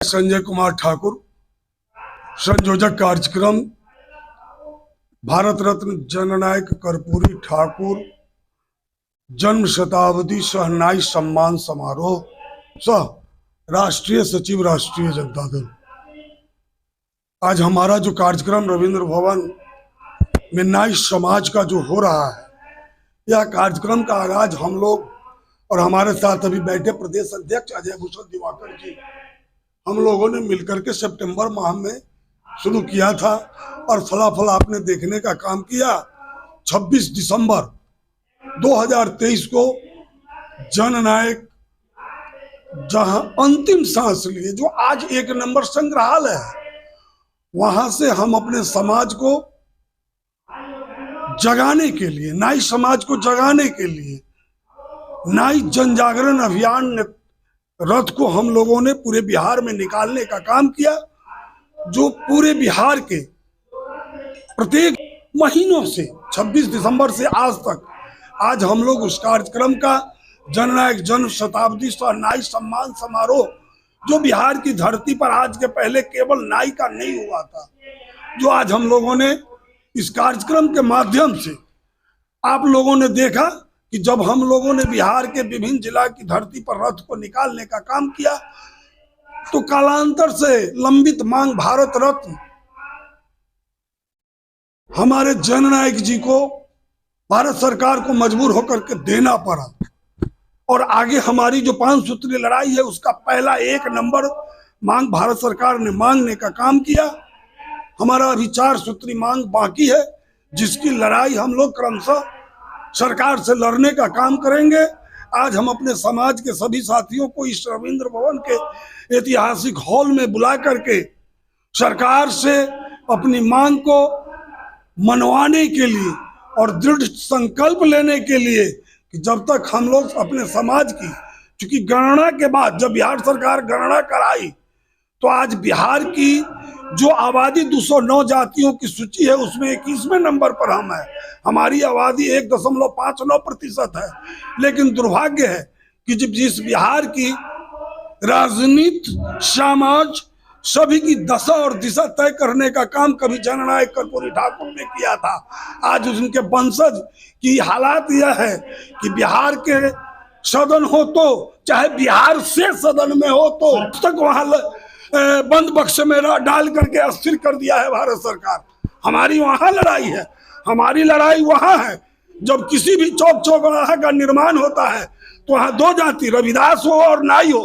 संजय कुमार ठाकुर, संयोजक कार्यक्रम, भारत रत्न जननायक कर्पूरी ठाकुर जन्म शताब्दी सहनाई सम्मान समारोह, सह राष्ट्रीय सचिव राष्ट्रीय जनता दल। आज हमारा जो कार्यक्रम रविंद्र भवन में नाई समाज का जो हो रहा है, यह कार्यक्रम का आगाज हम लोग और हमारे साथ अभी बैठे प्रदेश अध्यक्ष अजय भूषण दिवाकर जी, हम लोगों ने मिलकर के सितंबर माह में शुरू किया था और फलाफल आपने देखने का काम किया। 26 दिसंबर 2023 को जननायक जहां अंतिम सांस लिए, जो आज 1 नंबर संग्रहालय है, वहां से हम अपने समाज को जगाने के लिए, नाई समाज को जगाने के लिए नाई जन जागरण अभियान रथ को हम लोगों ने पूरे बिहार में निकालने का काम किया, जो पूरे बिहार के प्रत्येक महीनों से 26 दिसंबर से आज तक, आज हम लोग उस कार्यक्रम का जननायक जन्म शताब्दी नाई सम्मान समारोह, जो बिहार की धरती पर आज के पहले केवल नाई का नहीं हुआ था, जो आज हम लोगों ने इस कार्यक्रम के माध्यम से आप लोगों ने देखा कि जब हम लोगों ने बिहार के विभिन्न जिला की धरती पर रथ को निकालने का काम किया, तो कालांतर से लंबित मांग भारत रत्न हमारे जननायक जी को भारत सरकार को मजबूर होकर के देना पड़ा। और आगे हमारी जो 5 सूत्री लड़ाई है, उसका पहला 1 नंबर मांग भारत सरकार ने मांगने का काम किया। हमारा अभी 4 सूत्री मांग बाकी है, जिसकी लड़ाई हम लोग क्रमशः सरकार से लड़ने का काम करेंगे। आज हम अपने समाज के सभी साथियों को इस रविंद्र भवन के ऐतिहासिक हॉल में बुला करके सरकार से अपनी मांग को मनवाने के लिए और दृढ़ संकल्प लेने के लिए कि जब तक हम लोग अपने समाज की, चूंकि गणना के बाद जब बिहार सरकार गणना कराई, तो आज बिहार की जो आबादी 209 जातियों की सूची है, उसमें 21वें नंबर पर हम है। हमारी आबादी 1.59% है। लेकिन दुर्भाग्य है कि जब जिस बिहार की राजनीति, समाज, सभी की दशा और दिशा तय करने का काम कभी जननायक कर्पूरी ठाकुर ने किया था, आज उनके वंशज की हालात यह है कि बिहार के सदन हो तो, चाहे बिहार से सदन में हो तो, तक वहां बंद बक्स में डाल करके अस्थिर कर दिया है भारत सरकार। हमारी वहां लड़ाई है, हमारी लड़ाई वहां है। जब किसी भी चौक चौराहा का निर्माण होता है, तो वहां 2 जाति, रविदास हो और नाई हो,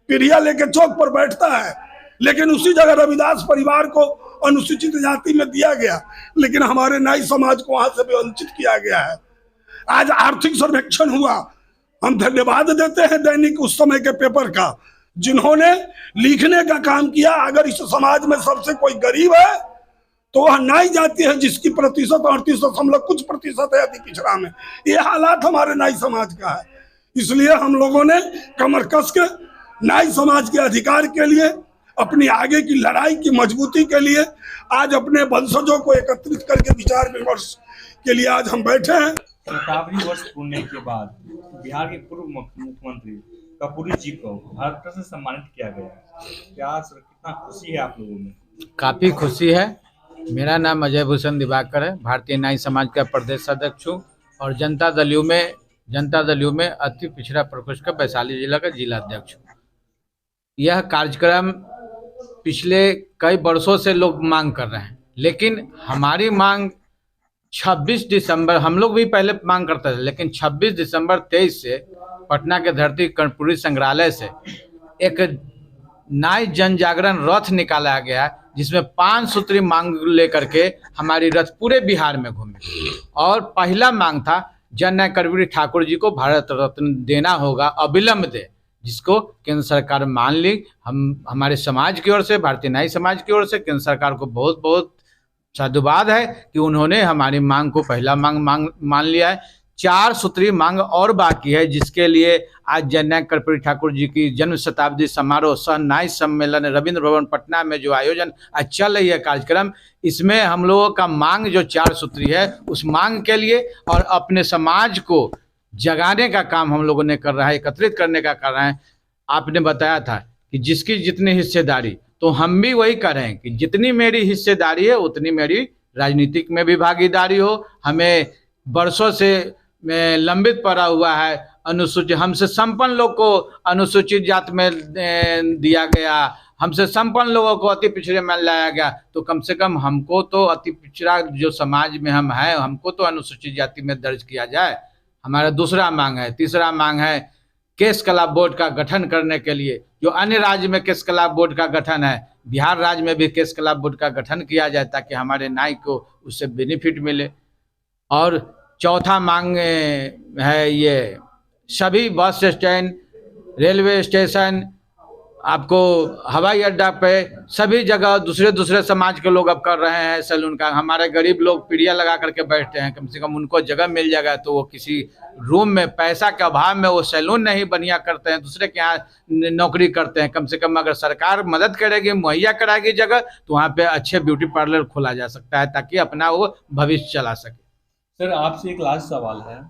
पीढ़िया लेके चौक पर बैठता है। लेकिन उसी जगह रविदास परिवार को अनुसूचित जाति में दिया गया, लेकिन हमारे नाई समाज को वहां से भी वंचित किया गया है। आज आर्थिक सर्वेक्षण हुआ, हम धन्यवाद देते हैं दैनिक उस समय के पेपर का, जिन्होंने लिखने का काम किया। अगर इस समाज में सबसे कोई गरीब है तो वह नाई जाति है, जिसकी प्रतिशत 38 कुछ प्रतिशत है अति पिछड़ा में। ये हालात हमारे नाई समाज का है। इसलिए हम लोगों ने कमर कस के नाई समाज के अधिकार के लिए, अपनी आगे की लड़ाई की मजबूती के लिए आज अपने वंशजों को एकत्रित करके विचार विमर्श के लिए आज हम बैठे हैं। शताब्दी वर्ष पूर्णे के बाद बिहार के पूर्व मुख्यमंत्री कर्पूरी जी को भारत रत्न से सम्मानित किया गया। क्या सर, कितना खुशी है आप लोगों में? काफ़ी खुशी है। मेरा नाम अजय भूषण दिवाकर है, भारतीय नाई समाज का प्रदेश अध्यक्ष हूँ और जनता दल यू में अति पिछड़ा प्रकोष्ठ का वैशाली जिला का जिला अध्यक्ष हूँ। यह कार्यक्रम पिछले कई वर्षों से लोग मांग कर रहे हैं, लेकिन हमारी मांग 26 दिसंबर, हम लोग भी पहले मांग करते थे, लेकिन 26 दिसंबर 23 से पटना के धरती कर्पूरी संग्रहालय से एक नाई जन जागरण रथ निकाला गया, जिसमें 5 सूत्री मांग लेकर के हमारी रथ पूरे बिहार में घूमे। और पहला मांग था जननायक कर्पूरी ठाकुर जी को भारत रत्न देना होगा, अविलंब दे, जिसको केंद्र सरकार मान ली। हमारे समाज की ओर से, भारतीय नाई समाज की ओर से केंद्र सरकार को बहुत बहुत साधुवाद है कि उन्होंने हमारी मांग को पहला मांग मान लिया है। 4 सूत्री मांग और बाकी है, जिसके लिए आज जननायक कर्पूरी ठाकुर जी की जन्म शताब्दी समारोह सह नाई सम्मेलन रविंद्र भवन पटना में जो आयोजन आज चल रही है कार्यक्रम, इसमें हम लोगों का मांग जो 4 सूत्री है, उस मांग के लिए और अपने समाज को जगाने का काम हम लोगों ने कर रहा है, एकत्रित करने का कर रहे हैं। आपने बताया था कि जिसकी जितनी हिस्सेदारी, तो हम भी वही करें कि जितनी मेरी हिस्सेदारी है उतनी मेरी राजनीतिक में भी भागीदारी हो। हमें वर्षों से लंबित पड़ा हुआ है अनुसूचित, हमसे संपन्न लोग को अनुसूचित जाति में दिया गया, हमसे संपन्न लोगों को अति पिछड़े में लाया गया, तो कम से कम हमको तो अति पिछड़ा जो समाज में हम हैं हमको तो अनुसूचित जाति में दर्ज किया जाए। हमारा दूसरा मांग है। तीसरा मांग है केस कला बोर्ड का गठन करने के लिए, जो अन्य राज्य में केस कला बोर्ड का गठन है, बिहार राज्य में भी केस कला बोर्ड का गठन किया जाए ताकि हमारे न्याय को उससे बेनिफिट मिले। और चौथा मांग है ये सभी बस स्टैंड, रेलवे स्टेशन, आपको हवाई अड्डा पे सभी जगह दूसरे समाज के लोग अब कर रहे हैं सैलून का। हमारे गरीब लोग पीढ़ियाँ लगा करके बैठते हैं, कम से कम उनको जगह मिल जाएगा तो वो किसी रूम में पैसा के अभाव में वो सैलून नहीं बनिया करते हैं, दूसरे के यहाँ नौकरी करते हैं। कम से कम अगर सरकार मदद करेगी, मुहैया कराएगी जगह, तो वहाँ पे अच्छे ब्यूटी पार्लर खोला जा सकता है ताकि अपना वो भविष्य चला सके। सर आपसे एक लास्ट सवाल है।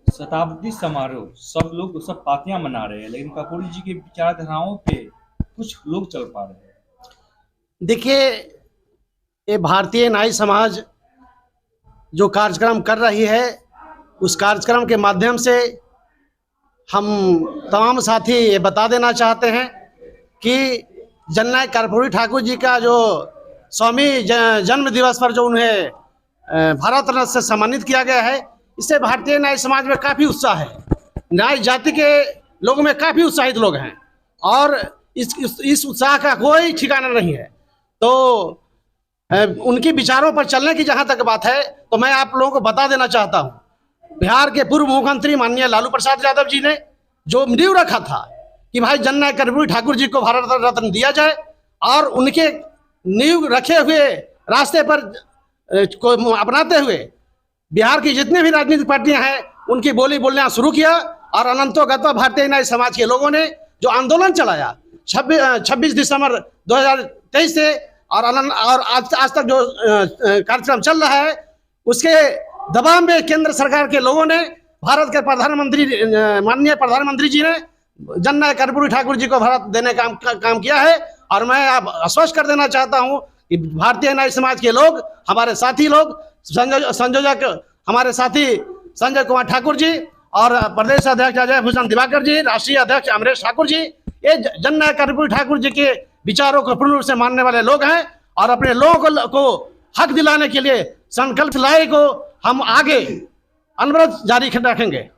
शताब्दी समारोह सब पार्टियां मना रहे हैं, लेकिन कपूरी जी के विचारधाराओं पे कुछ लोग चल पा रहे हैं। देखिए, ये भारतीय न्याय समाज जो कार्यक्रम कर रही है, उस कार्यक्रम के माध्यम से हम तमाम साथी ये बता देना चाहते हैं कि जननायक कर्पूरी ठाकुर जी का जो 100वीं जन्म दिवस पर जो उन्हें भारत रत्न से सम्मानित किया गया है, इससे भारतीय न्याय समाज में काफ़ी उत्साह है। न्याय जाति के लोगों में काफ़ी उत्साहित लोग हैं और इस उत्साह का कोई ठिकाना नहीं है। तो उनके विचारों पर चलने की जहाँ तक बात है, तो मैं आप लोगों को बता देना चाहता हूँ, बिहार के पूर्व मुख्यमंत्री माननीय लालू प्रसाद यादव जी ने जो नींव रखा था कि भाई जननायक कर्पूरी ठाकुर जी को भारत रत्न दिया जाए, और उनके नींव रखे हुए रास्ते पर को अपनाते हुए बिहार की जितने भी राजनीतिक पार्टियां हैं उनकी बोली बोलना शुरू किया। और अनंतोगत भारतीय न्याय समाज के लोगों ने जो आंदोलन चलाया 26 दिसंबर 2023 से और आज तक जो कार्यक्रम चल रहा है, उसके दबाव में केंद्र सरकार के लोगों ने, भारत के प्रधानमंत्री माननीय प्रधानमंत्री जी ने जननायक कर्पूरी ठाकुर जी को भारत देने का काम किया है। और मैं आप आश्वस्त कर देना चाहता हूँ कि भारतीय न्याय समाज के लोग, हमारे साथी लोग, संयोजक हमारे साथी संजय कुमार ठाकुर जी और प्रदेश अध्यक्ष अजय भूषण दिवाकर जी, राष्ट्रीय अध्यक्ष अमरेश ठाकुर जी, ये जननायक कर्पूरी ठाकुर जी के विचारों को पूर्ण रूप से मानने वाले लोग हैं और अपने लोगों को हक दिलाने के लिए संकल्प लाए को हम आगे अनवरत जारी रखेंगे।